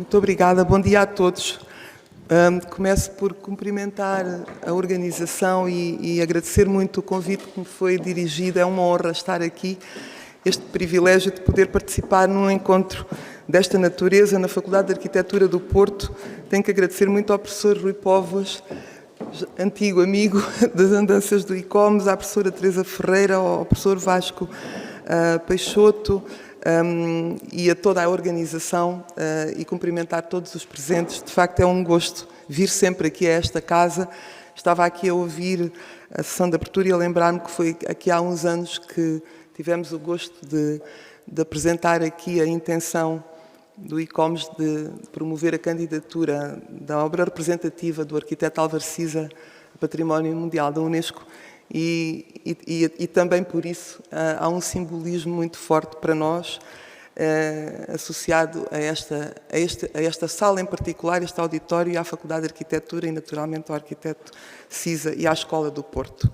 Muito obrigada, bom dia a todos. Começo por cumprimentar a organização e agradecer muito o convite que me foi dirigido. É uma honra estar aqui, este privilégio de poder participar num encontro desta natureza na Faculdade de Arquitetura do Porto. Tenho que agradecer muito ao professor Rui Póvoas, antigo amigo das andanças do ICOMES, à professora Teresa Ferreira, ao professor Vasco Peixoto, e a toda a organização e cumprimentar todos os presentes. De facto, é um gosto vir sempre aqui a esta casa. Estava aqui a ouvir a sessão de abertura e a lembrar-me que foi aqui há uns anos que tivemos o gosto de apresentar aqui a intenção do ICOMES de promover a candidatura da obra representativa do arquiteto Álvaro Siza ao Património Mundial da Unesco. E também por isso há um simbolismo muito forte para nós associado a esta sala em particular, este auditório, e à Faculdade de Arquitetura e naturalmente ao arquiteto Siza e à Escola do Porto.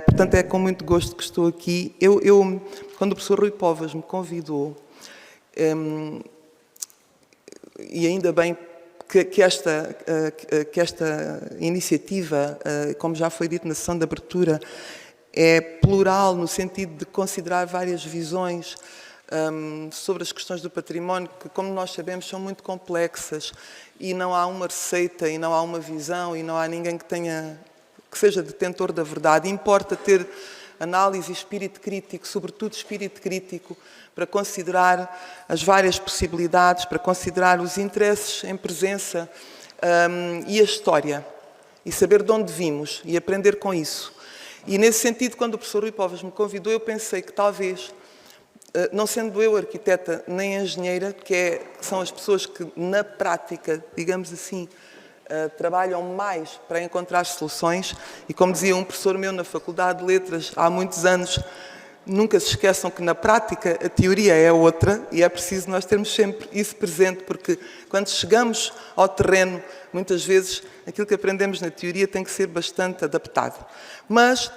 Portanto, é com muito gosto que estou aqui. Quando o professor Rui Póvoas me convidou, e ainda bem que esta iniciativa, como já foi dito na sessão de abertura, é plural no sentido de considerar várias visões sobre as questões do património, que, como nós sabemos, são muito complexas e não há uma receita e não há uma visão e não há ninguém que seja detentor da verdade. Importa ter análise e espírito crítico, sobretudo espírito crítico, para considerar as várias possibilidades, para considerar os interesses em presença e a história, e saber de onde vimos e aprender com isso. E nesse sentido, quando o professor Rui Póvoas me convidou, eu pensei que talvez, não sendo eu arquiteta nem engenheira, que são as pessoas que na prática, digamos assim, trabalham mais para encontrar soluções, e como dizia um professor meu na Faculdade de Letras há muitos anos, nunca se esqueçam que na prática a teoria é outra e é preciso nós termos sempre isso presente, porque quando chegamos ao terreno, muitas vezes aquilo que aprendemos na teoria tem que ser bastante adaptado. Mas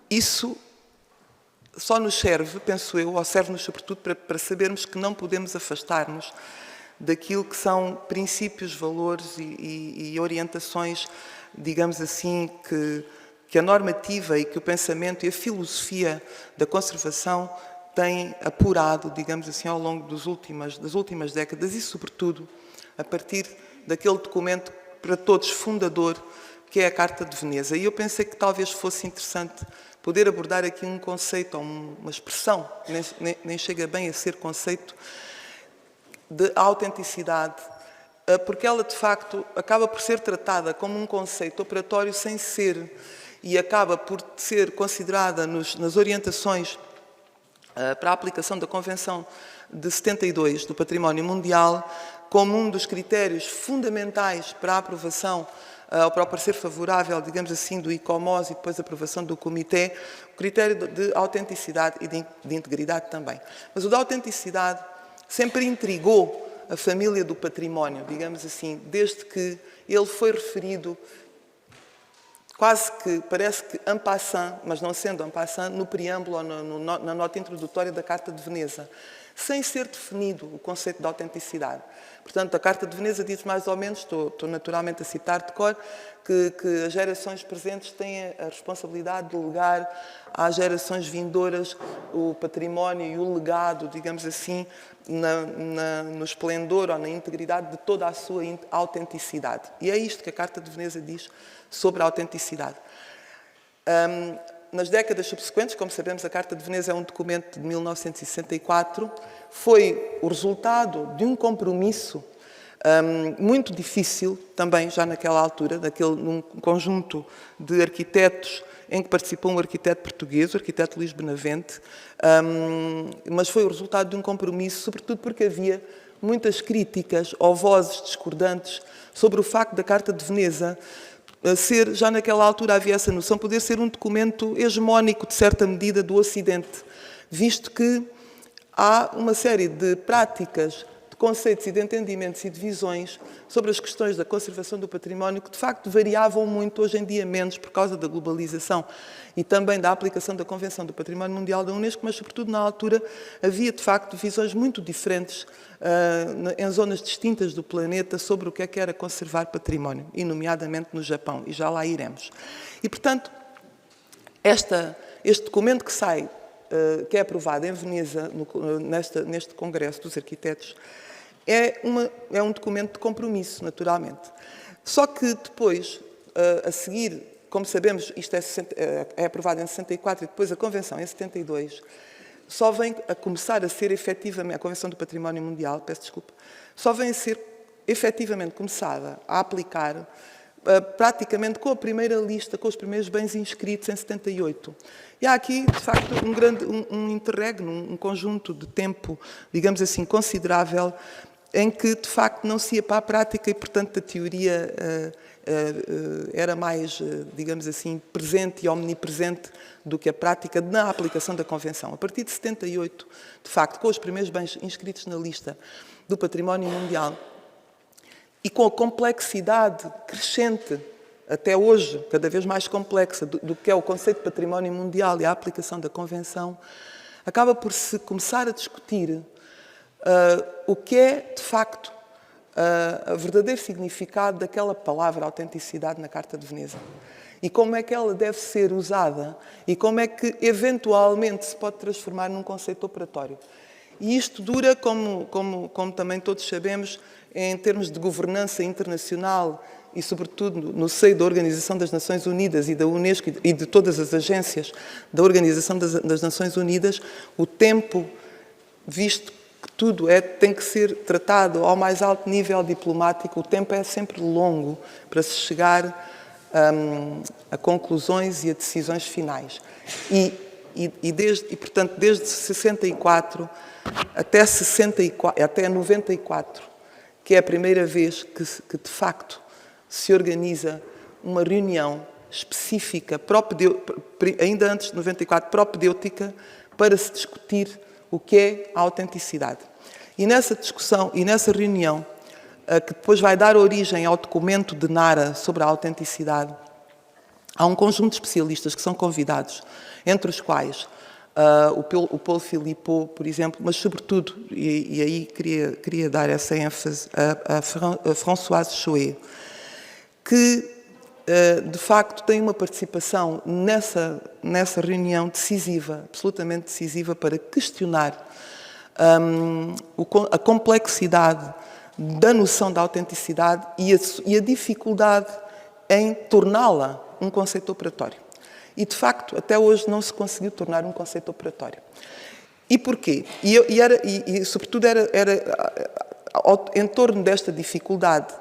isso só nos serve, penso eu, ou serve-nos sobretudo para sabermos que não podemos afastar-nos daquilo que são princípios, valores e orientações, digamos assim, que a normativa e que o pensamento e a filosofia da conservação têm apurado, digamos assim, ao longo das últimas décadas e, sobretudo, a partir daquele documento para todos fundador, que é a Carta de Veneza. E eu pensei que talvez fosse interessante poder abordar aqui um conceito, ou uma expressão, nem chega bem a ser conceito, de autenticidade, porque ela, de facto, acaba por ser tratada como um conceito operatório sem ser, e acaba por ser considerada nas orientações para a aplicação da Convenção de 72 do Património Mundial como um dos critérios fundamentais para a aprovação ou para o parecer favorável, digamos assim, do ICOMOS e depois a aprovação do Comitê, o critério de autenticidade e de integridade também. Mas o da autenticidade sempre intrigou a família do património, digamos assim, desde que ele foi referido quase que, parece que en passant, mas não sendo en passant, no preâmbulo ou na nota introdutória da Carta de Veneza, sem ser definido o conceito de autenticidade. Portanto, a Carta de Veneza diz mais ou menos, estou naturalmente a citar de cor, que as gerações presentes têm a responsabilidade de legar às gerações vindouras o património e o legado, digamos assim, no esplendor ou na integridade de toda a sua autenticidade. E é isto que a Carta de Veneza diz sobre a autenticidade. Nas décadas subsequentes, como sabemos, a Carta de Veneza é um documento de 1964, foi o resultado de um compromisso muito difícil, também já naquela altura, num conjunto de arquitetos em que participou um arquiteto português, o arquiteto Luís Benavente, mas foi o resultado de um compromisso, sobretudo porque havia muitas críticas ou vozes discordantes sobre o facto da Carta de Veneza ser, já naquela altura havia essa noção, poder ser um documento hegemónico, de certa medida, do Ocidente, visto que há uma série de práticas de conceitos e de entendimentos e de visões sobre as questões da conservação do património que, de facto, variavam muito, hoje em dia menos, por causa da globalização e também da aplicação da Convenção do Património Mundial da Unesco, mas, sobretudo, na altura, havia, de facto, visões muito diferentes em zonas distintas do planeta sobre o que era conservar património, e nomeadamente no Japão, e já lá iremos. E, portanto, este documento que sai, que é aprovado em Veneza, neste Congresso dos Arquitetos, é um documento de compromisso, naturalmente. Só que depois, a seguir, como sabemos, isto é aprovado em 64 e depois a Convenção em 72, só vem a começar a ser efetivamente, a Convenção do Património Mundial, peço desculpa, só vem a ser efetivamente começada a aplicar praticamente com a primeira lista, com os primeiros bens inscritos em 78. E há aqui, de facto, um interregno, um conjunto de tempo, digamos assim, considerável, em que, de facto, não se ia para a prática e, portanto, a teoria era mais, digamos assim, presente e omnipresente do que a prática na aplicação da Convenção. A partir de 78, de facto, com os primeiros bens inscritos na lista do património mundial e com a complexidade crescente, até hoje, cada vez mais complexa, do que é o conceito de património mundial e a aplicação da Convenção, acaba por se começar a discutir o que é, de facto, o verdadeiro significado daquela palavra autenticidade na Carta de Veneza. E como é que ela deve ser usada e como é que, eventualmente, se pode transformar num conceito operatório. E isto dura, como também todos sabemos, em termos de governança internacional e, sobretudo, no seio da Organização das Nações Unidas e da Unesco e de todas as agências da Organização das Nações Unidas, o tempo, visto que tudo tem que ser tratado ao mais alto nível diplomático, o tempo é sempre longo para se chegar a conclusões e a decisões finais. Portanto, desde 64 até 94, que é a primeira vez que de facto se organiza uma reunião específica, ainda antes de 94, propedêutica, para se discutir o que é a autenticidade. E nessa discussão e nessa reunião, que depois vai dar origem ao documento de Nara sobre a autenticidade, há um conjunto de especialistas que são convidados, entre os quais o Paul Philippot, por exemplo, mas sobretudo, e aí queria dar essa ênfase, a Françoise Choé, que de facto tem uma participação nessa reunião decisiva, absolutamente decisiva, para questionar a complexidade da noção da autenticidade e a dificuldade em torná-la um conceito operatório. E, de facto, até hoje não se conseguiu tornar um conceito operatório. E porquê? Sobretudo, era em torno desta dificuldade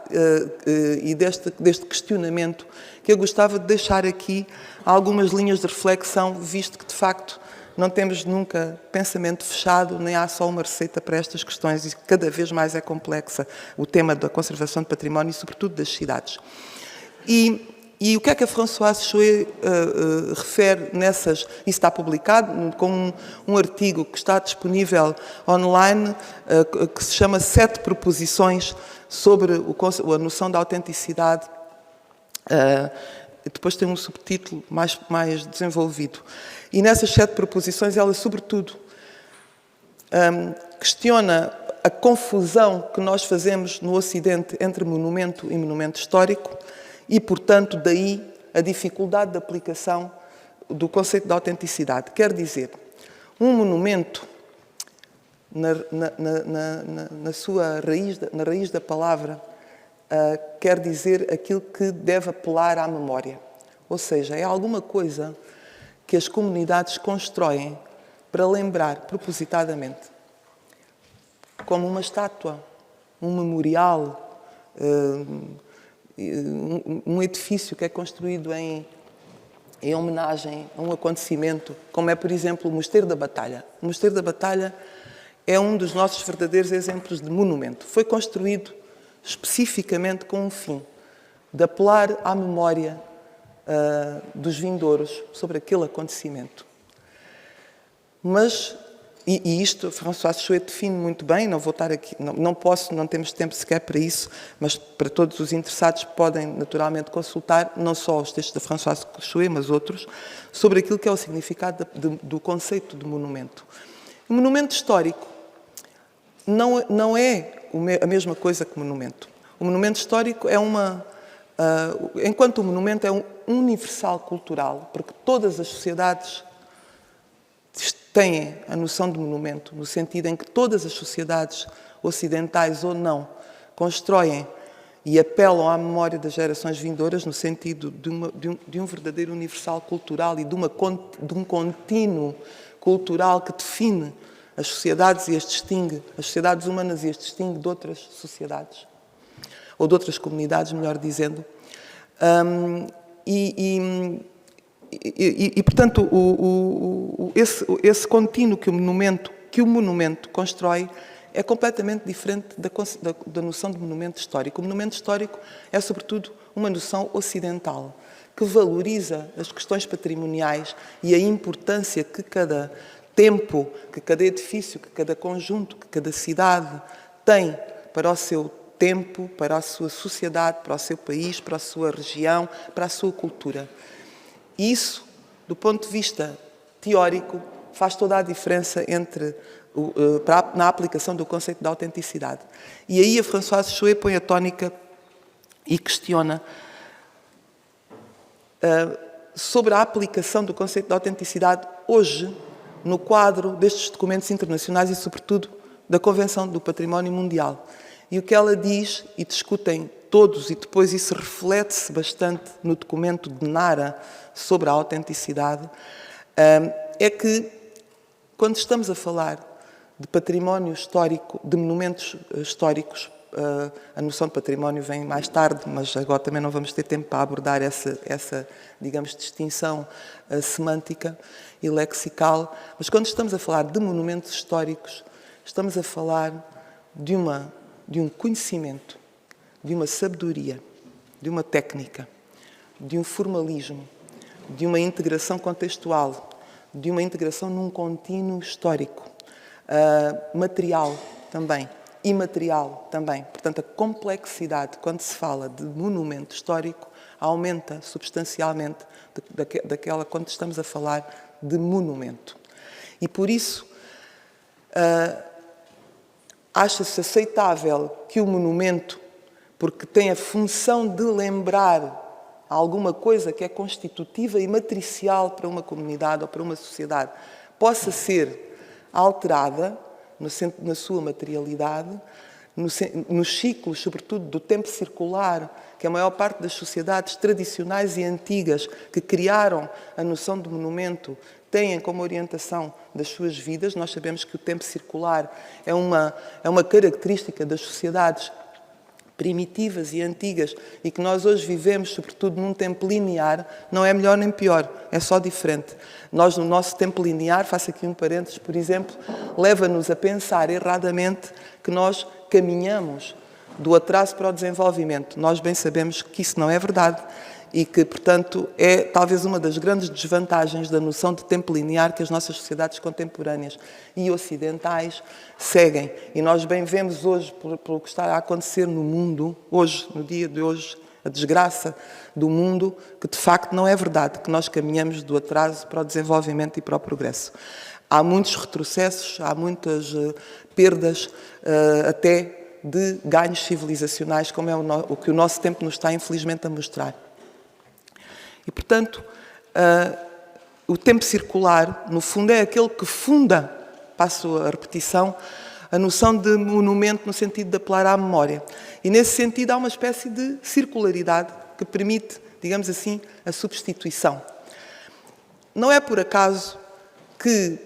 e deste questionamento que eu gostava de deixar aqui algumas linhas de reflexão, visto que, de facto, não temos nunca pensamento fechado, nem há só uma receita para estas questões, e cada vez mais é complexa o tema da conservação de património e, sobretudo, das cidades. E o que é que a Françoise Choé refere nessas... Isso está publicado com um artigo que está disponível online, que se chama 7 proposições sobre a noção da autenticidade. Depois tem um subtítulo mais desenvolvido. E nessas 7 proposições, ela, sobretudo, questiona a confusão que nós fazemos no Ocidente entre monumento e monumento histórico, e, portanto, daí a dificuldade de aplicação do conceito de autenticidade. Quer dizer, um monumento, na sua raiz, na raiz da palavra, quer dizer aquilo que deve apelar à memória. Ou seja, é alguma coisa que as comunidades constroem para lembrar propositadamente. Como uma estátua, um memorial, um edifício que é construído em homenagem a um acontecimento, como é, por exemplo, o Mosteiro da Batalha. O Mosteiro da Batalha é um dos nossos verdadeiros exemplos de monumento. Foi construído especificamente com um fim, de apelar à memória dos vindouros sobre aquele acontecimento. Mas E isto François Chouet define muito bem, não vou estar aqui, não posso, não temos tempo sequer para isso, mas para todos os interessados podem naturalmente consultar, não só os textos de François Chouet, mas outros, sobre aquilo que é o significado do conceito de monumento. O monumento histórico não é a mesma coisa que monumento. O monumento histórico é enquanto o monumento é um universal cultural, porque todas as sociedades têm a noção de monumento, no sentido em que todas as sociedades, ocidentais ou não, constroem e apelam à memória das gerações vindouras no sentido de um verdadeiro universal cultural e de um contínuo cultural que define as sociedades e as distingue, as sociedades humanas e as distingue de outras sociedades, ou de outras comunidades, melhor dizendo. Portanto, esse contínuo que o monumento constrói é completamente diferente da noção de monumento histórico. O monumento histórico é, sobretudo, uma noção ocidental, que valoriza as questões patrimoniais e a importância que cada tempo, que cada edifício, que cada conjunto, que cada cidade tem para o seu tempo, para a sua sociedade, para o seu país, para a sua região, para a sua cultura. E isso, do ponto de vista teórico, faz toda a diferença na aplicação do conceito de autenticidade. E aí a Françoise Chouet põe a tónica e questiona sobre a aplicação do conceito de autenticidade hoje, no quadro destes documentos internacionais e, sobretudo, da Convenção do Património Mundial. E o que ela diz, e discutem todos, e depois isso reflete-se bastante no documento de Nara sobre a autenticidade, é que, quando estamos a falar de património histórico, de monumentos históricos, a noção de património vem mais tarde, mas agora também não vamos ter tempo para abordar essa digamos, distinção semântica e lexical. Mas quando estamos a falar de monumentos históricos, estamos a falar de um conhecimento, de uma sabedoria, de uma técnica, de um formalismo, de uma integração contextual, de uma integração num contínuo histórico, material também, imaterial também. Portanto, a complexidade, quando se fala de monumento histórico, aumenta substancialmente daquela quando estamos a falar de monumento. E por isso, acha-se aceitável que o monumento, porque tem a função de lembrar alguma coisa que é constitutiva e matricial para uma comunidade ou para uma sociedade, possa ser alterada na sua materialidade, nos ciclos, sobretudo, do tempo circular, que a maior parte das sociedades tradicionais e antigas que criaram a noção de monumento têm como orientação das suas vidas. Nós sabemos que o tempo circular é uma característica das sociedades primitivas e antigas e que nós hoje vivemos, sobretudo, num tempo linear, não é melhor nem pior, é só diferente. Nós, no nosso tempo linear, faço aqui um parênteses, por exemplo, leva-nos a pensar erradamente que nós caminhamos do atraso para o desenvolvimento. Nós bem sabemos que isso não é verdade e que, portanto, é talvez uma das grandes desvantagens da noção de tempo linear que as nossas sociedades contemporâneas e ocidentais seguem. E nós bem vemos hoje, pelo que está a acontecer no mundo, hoje, no dia de hoje, a desgraça do mundo, que de facto não é verdade, que nós caminhamos do atraso para o desenvolvimento e para o progresso. Há muitos retrocessos, há muitas perdas, até de ganhos civilizacionais, como é o que o nosso tempo nos está, infelizmente, a mostrar. E, portanto, o tempo circular, no fundo, é aquele que funda, passo a repetição, a noção de monumento no sentido de apelar à memória. E, nesse sentido, há uma espécie de circularidade que permite, digamos assim, a substituição. Não é por acaso que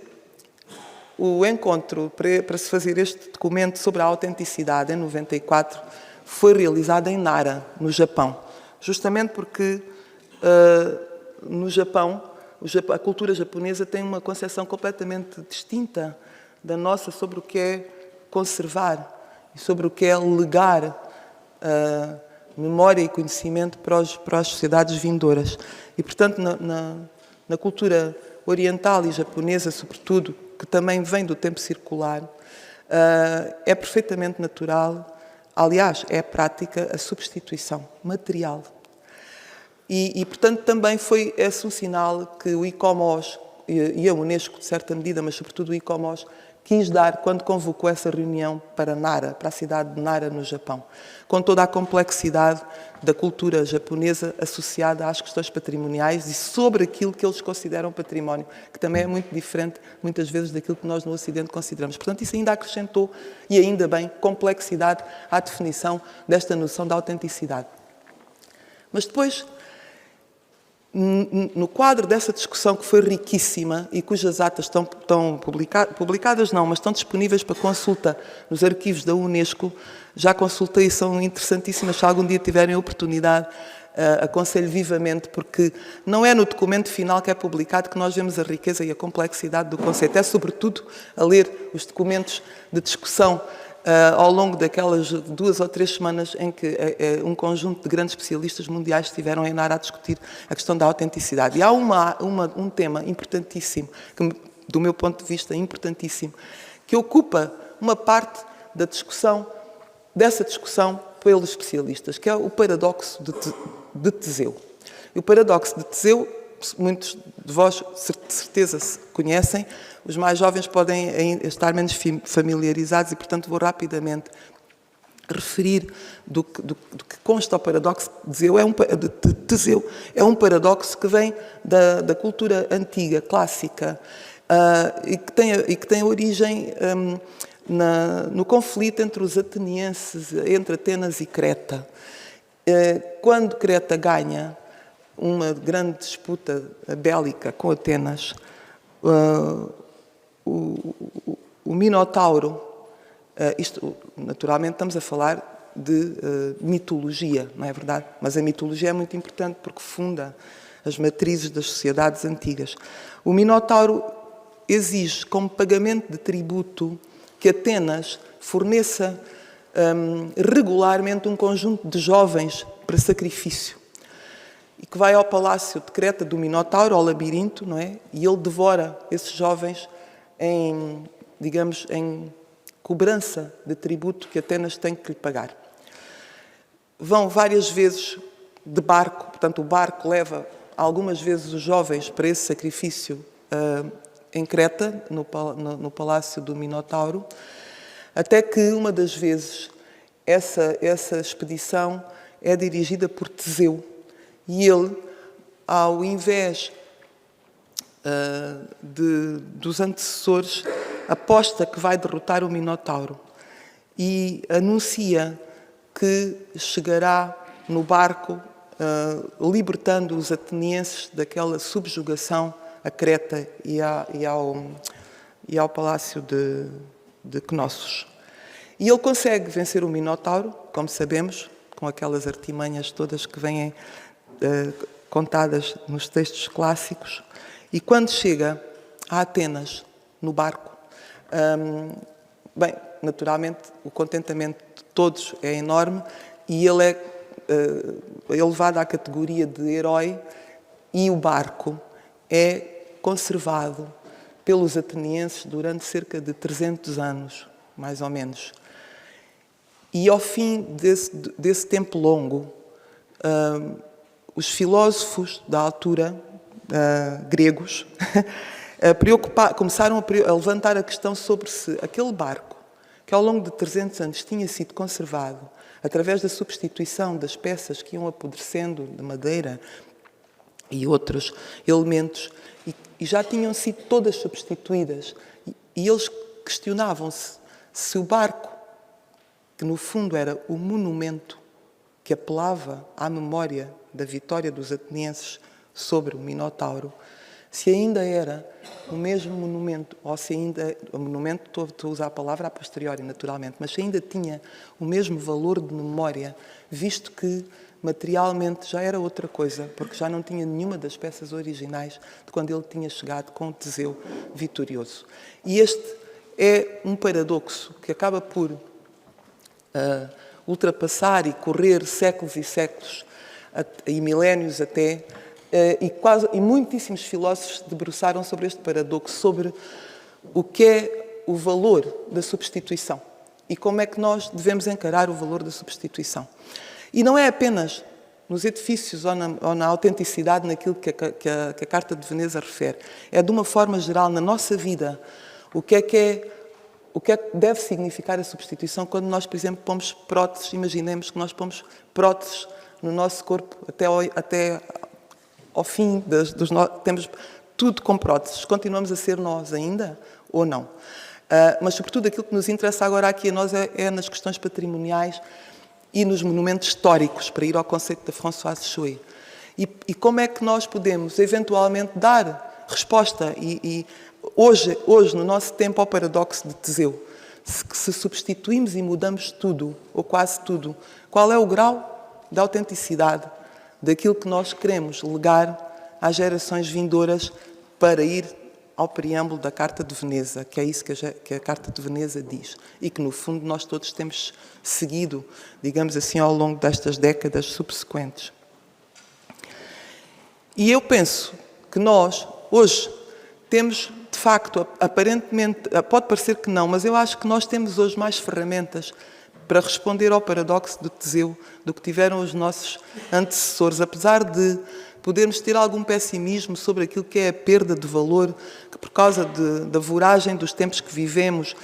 o encontro para se fazer este documento sobre a autenticidade, em 94, foi realizado em Nara, no Japão. Justamente porque no Japão, a cultura japonesa tem uma concepção completamente distinta da nossa sobre o que é conservar e sobre o que é legar memória e conhecimento para as sociedades vindouras. E, portanto, na cultura oriental e japonesa, sobretudo, que também vem do tempo circular, é perfeitamente natural, aliás, é prática a substituição material. Portanto, também foi esse um sinal que o ICOMOS e a Unesco, de certa medida, mas sobretudo o ICOMOS, quis dar quando convocou essa reunião para Nara, para a cidade de Nara, no Japão, com toda a complexidade da cultura japonesa associada às questões patrimoniais e sobre aquilo que eles consideram património, que também é muito diferente, muitas vezes, daquilo que nós no Ocidente consideramos. Portanto, isso ainda acrescentou, e ainda bem, complexidade à definição desta noção da autenticidade. Mas depois, no quadro dessa discussão que foi riquíssima e cujas atas estão publicadas, não, mas estão disponíveis para consulta nos arquivos da Unesco, já consultei e são interessantíssimas, se algum dia tiverem a oportunidade, aconselho vivamente, porque não é no documento final que é publicado que nós vemos a riqueza e a complexidade do conceito, é sobretudo a ler os documentos de discussão ao longo daquelas 2 ou 3 semanas em que um conjunto de grandes especialistas mundiais estiveram em Nara a discutir a questão da autenticidade. E há um tema importantíssimo, que, do meu ponto de vista, importantíssimo, que ocupa uma parte da discussão, dessa discussão pelos especialistas, que é o paradoxo de Teseu. E o paradoxo de Teseu, muitos de vós de certeza se conhecem, os mais jovens podem estar menos familiarizados e, portanto, vou rapidamente referir do que consta o paradoxo de Teseu. É um paradoxo que vem da cultura antiga, clássica, e que tem origem no conflito entre os atenienses, entre Atenas e Creta. Quando Creta ganha uma grande disputa bélica com Atenas, o Minotauro, isto naturalmente estamos a falar de mitologia, não é verdade? Mas a mitologia é muito importante porque funda as matrizes das sociedades antigas. O Minotauro exige como pagamento de tributo que Atenas forneça regularmente um conjunto de jovens para sacrifício. E que vai ao palácio de Creta do Minotauro, ao labirinto, não é? E ele devora esses jovens em cobrança de tributo que Atenas tem que lhe pagar. Vão várias vezes de barco, portanto o barco leva algumas vezes os jovens para esse sacrifício em Creta, no palácio do Minotauro, até que uma das vezes essa expedição é dirigida por Teseu. E ele, ao invés dos antecessores, aposta que vai derrotar o Minotauro e anuncia que chegará no barco libertando os atenienses daquela subjugação a Creta e ao palácio de Cnossos. E ele consegue vencer o Minotauro, como sabemos, com aquelas artimanhas todas que vêm contadas nos textos clássicos, e quando chega a Atenas, no barco, bem, naturalmente o contentamento de todos é enorme e ele é elevado à categoria de herói e o barco é conservado pelos atenienses durante cerca de 300 anos, mais ou menos. E ao fim desse tempo longo, os filósofos da altura, gregos, começaram a levantar a questão sobre se aquele barco, que ao longo de 300 anos tinha sido conservado através da substituição das peças que iam apodrecendo de madeira e outros elementos, e já tinham sido todas substituídas. E eles questionavam-se se o barco, que no fundo era o monumento que apelava à memória da vitória dos atenienses sobre o Minotauro, se ainda era o mesmo monumento, ou se ainda, o monumento, estou a usar a palavra a posteriori, naturalmente, mas se ainda tinha o mesmo valor de memória, visto que materialmente já era outra coisa, porque já não tinha nenhuma das peças originais de quando ele tinha chegado com Teseu vitorioso. E este é um paradoxo que acaba por ultrapassar e correr séculos e séculos e milénios até, e muitíssimos filósofos debruçaram sobre este paradoxo, sobre o que é o valor da substituição e como é que nós devemos encarar o valor da substituição. E não é apenas nos edifícios ou na autenticidade naquilo que a Carta de Veneza refere. É de uma forma geral, na nossa vida, o que é que deve significar a substituição quando nós, por exemplo, pomos próteses, imaginemos que nós pomos próteses no nosso corpo até ao fim temos tudo com próteses. Continuamos a ser nós ainda ou não? Mas, sobretudo, aquilo que nos interessa agora aqui a nós é nas questões patrimoniais e nos monumentos históricos, para ir ao conceito da Françoise Chouet. E como é que nós podemos, eventualmente, dar resposta hoje, no nosso tempo, ao paradoxo de Teseu? Se substituímos e mudamos tudo, ou quase tudo, qual é o grau de autenticidade daquilo que nós queremos legar às gerações vindouras para ir ao preâmbulo da Carta de Veneza, que é isso que a Carta de Veneza diz, e que, no fundo, nós todos temos seguido, digamos assim, ao longo destas décadas subsequentes. E eu penso que nós, hoje, temos, de facto, aparentemente, pode parecer que não, mas eu acho que nós temos hoje mais ferramentas para responder ao paradoxo de Teseu do que tiveram os nossos antecessores, apesar de podermos ter algum pessimismo sobre aquilo que é a perda de valor, que por causa da voragem dos tempos que vivemos,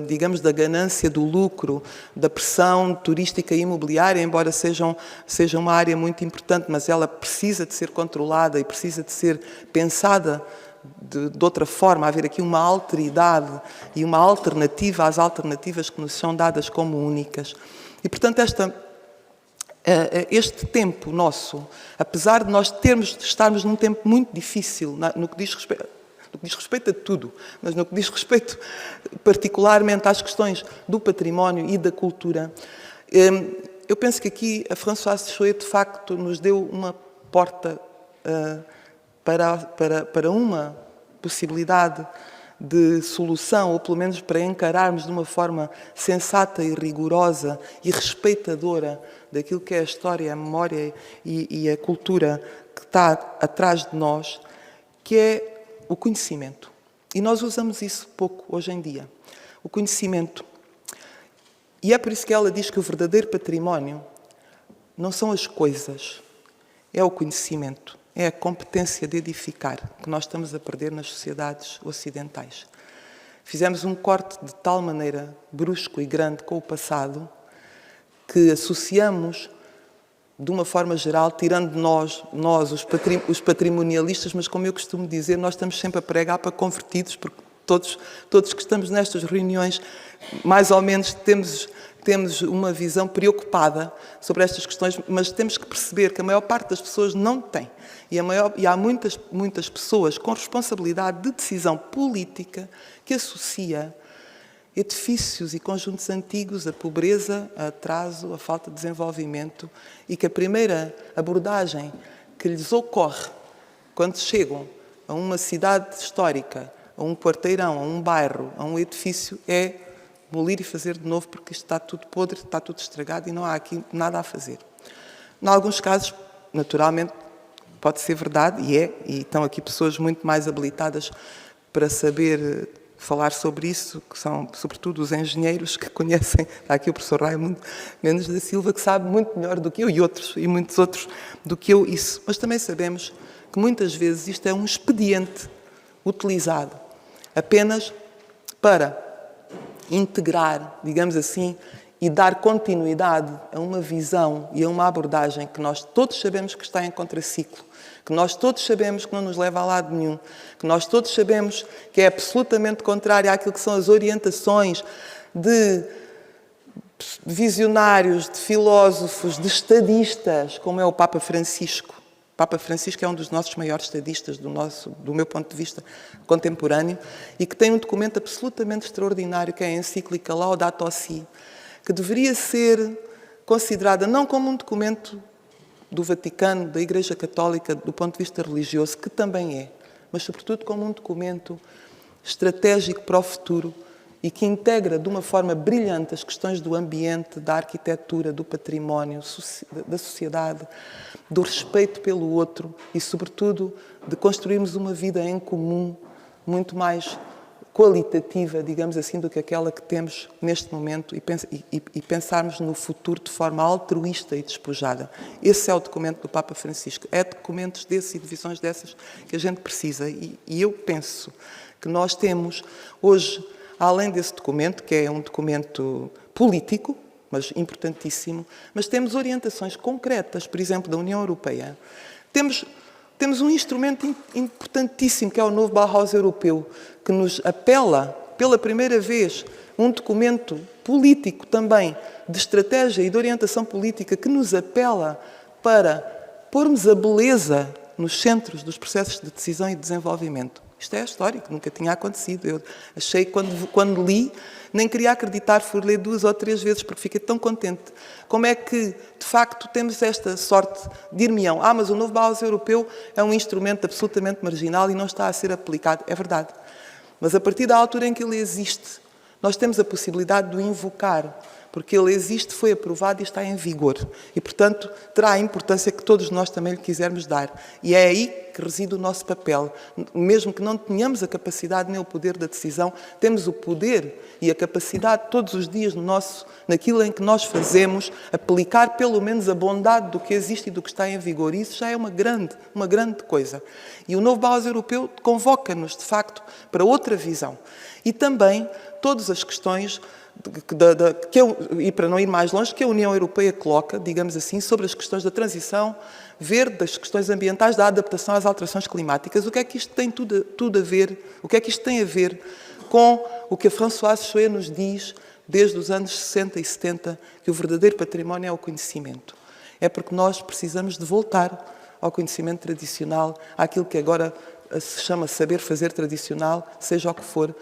digamos, da ganância, do lucro, da pressão turística e imobiliária, embora seja uma área muito importante, mas ela precisa de ser controlada e precisa de ser pensada de outra forma, haver aqui uma alteridade e uma alternativa às alternativas que nos são dadas como únicas. E, portanto, este tempo nosso, apesar de nós estarmos num tempo muito difícil no que diz respeito a tudo, mas no que diz respeito particularmente às questões do património e da cultura, eu penso que aqui a Françoise Chouet, de facto, nos deu uma porta para uma possibilidade de solução, ou pelo menos para encararmos de uma forma sensata e rigorosa e respeitadora daquilo que é a história, a memória e a cultura que está atrás de nós, que é o conhecimento. E nós usamos isso pouco hoje em dia. O conhecimento. E é por isso que ela diz que o verdadeiro património não são as coisas, é o conhecimento. É a competência de edificar que nós estamos a perder nas sociedades ocidentais. Fizemos um corte de tal maneira brusco e grande com o passado que associamos, de uma forma geral, tirando de nós os patrimonialistas, mas como eu costumo dizer, nós estamos sempre a pregar para convertidos, porque todos que estamos nestas reuniões, mais ou menos temos uma visão preocupada sobre estas questões, mas temos que perceber que a maior parte das pessoas não tem. E há muitas pessoas com responsabilidade de decisão política que associa edifícios e conjuntos antigos a pobreza, a atraso, a falta de desenvolvimento, e que a primeira abordagem que lhes ocorre quando chegam a uma cidade histórica, a um quarteirão, a um bairro, a um edifício, é demolir e fazer de novo, porque isto está tudo podre, está tudo estragado e não há aqui nada a fazer. Em alguns casos, naturalmente, pode ser verdade, e estão aqui pessoas muito mais habilitadas para saber falar sobre isso, que são, sobretudo, os engenheiros que conhecem. Está aqui o professor Raimundo Mendes da Silva, que sabe muito melhor do que eu, e muitos outros do que eu, isso. Mas também sabemos que, muitas vezes, isto é um expediente utilizado apenas para integrar, digamos assim, e dar continuidade a uma visão e a uma abordagem que nós todos sabemos que está em contraciclo, que nós todos sabemos que não nos leva a lado nenhum, que nós todos sabemos que é absolutamente contrária àquilo que são as orientações de visionários, de filósofos, de estadistas, como é o Papa Francisco. O Papa Francisco é um dos nossos maiores estadistas, do meu ponto de vista contemporâneo, e que tem um documento absolutamente extraordinário, que é a encíclica Laudato Si', que deveria ser considerada não como um documento do Vaticano, da Igreja Católica, do ponto de vista religioso, que também é, mas sobretudo como um documento estratégico para o futuro e que integra de uma forma brilhante as questões do ambiente, da arquitetura, do património, da sociedade, do respeito pelo outro e, sobretudo, de construirmos uma vida em comum muito mais qualitativa, digamos assim, do que aquela que temos neste momento e pensarmos no futuro de forma altruísta e despojada. Esse é o documento do Papa Francisco. É documentos desses e de visões dessas que a gente precisa. E eu penso que nós temos hoje, além desse documento, que é um documento político, mas importantíssimo, mas temos orientações concretas, por exemplo, da União Europeia. Temos um instrumento importantíssimo, que é o novo Bauhaus europeu, que nos apela, pela primeira vez, um documento político também, de estratégia e de orientação política, que nos apela para pormos a beleza nos centros dos processos de decisão e de desenvolvimento. Isto é histórico, nunca tinha acontecido. Eu achei, quando li, nem queria acreditar, fui ler 2 ou 3 vezes, porque fiquei tão contente. Como é que, de facto, temos esta sorte de ir-me-ão? Mas o novo Bauhaus europeu é um instrumento absolutamente marginal e não está a ser aplicado. É verdade. Mas a partir da altura em que ele existe, nós temos a possibilidade de o invocar, porque ele existe, foi aprovado e está em vigor. E, portanto, terá a importância que todos nós também lhe quisermos dar. E é aí que reside o nosso papel. Mesmo que não tenhamos a capacidade nem o poder da decisão, temos o poder e a capacidade todos os dias naquilo em que nós fazemos, aplicar pelo menos a bondade do que existe e do que está em vigor. E isso já é uma grande coisa. E o novo Bauhaus europeu convoca-nos, de facto, para outra visão. E também todas as questões e para não ir mais longe, que a União Europeia coloca, digamos assim, sobre as questões da transição verde, das questões ambientais, da adaptação às alterações climáticas. O que é que isto tem tudo a ver? O que é que isto tem a ver com o que a Françoise Chouet nos diz desde os anos 60 e 70, que o verdadeiro património é o conhecimento? É porque nós precisamos de voltar ao conhecimento tradicional, àquilo que agora se chama saber fazer tradicional, seja o que for,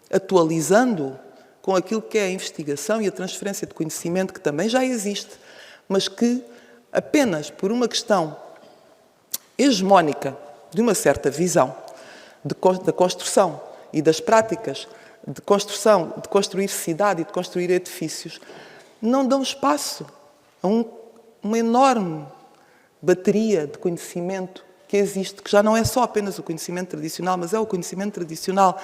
atualizando com aquilo que é a investigação e a transferência de conhecimento, que também já existe, mas que apenas por uma questão hegemónica de uma certa visão da construção e das práticas de construção, de construir cidade e de construir edifícios, não dão espaço a uma enorme bateria de conhecimento que existe, que já não é só apenas o conhecimento tradicional, mas é o conhecimento tradicional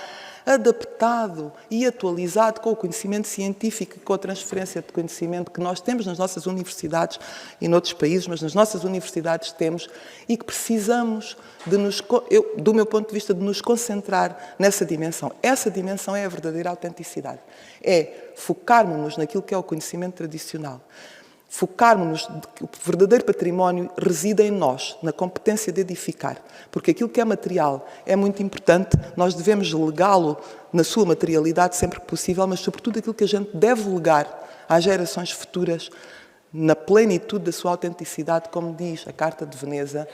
adaptado e atualizado com o conhecimento científico, com a transferência de conhecimento que nós temos nas nossas universidades e noutros países, mas nas nossas universidades temos, e que precisamos, do meu ponto de vista, de nos concentrar nessa dimensão. Essa dimensão é a verdadeira autenticidade. É focarmos-nos naquilo que é o conhecimento tradicional. Focarmos-nos que o verdadeiro património reside em nós, na competência de edificar. Porque aquilo que é material é muito importante, nós devemos legá-lo na sua materialidade sempre que possível, mas sobretudo aquilo que a gente deve legar às gerações futuras, na plenitude da sua autenticidade, como diz a Carta de Veneza,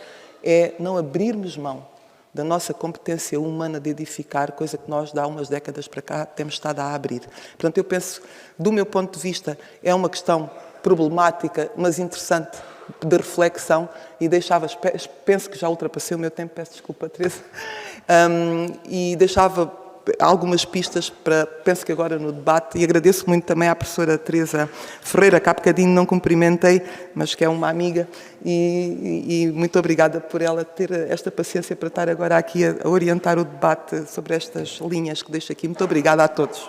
é não abrirmos mão da nossa competência humana de edificar, coisa que nós, de há umas décadas para cá, temos estado a abrir. Portanto, eu penso, do meu ponto de vista, é uma questão problemática, mas interessante, de reflexão, e penso que já ultrapassei o meu tempo, peço desculpa, Teresa, e deixava algumas pistas penso que agora no debate, e agradeço muito também à professora Teresa Ferreira, que há bocadinho não cumprimentei, mas que é uma amiga, e muito obrigada por ela ter esta paciência para estar agora aqui a orientar o debate sobre estas linhas que deixo aqui. Muito obrigada a todos.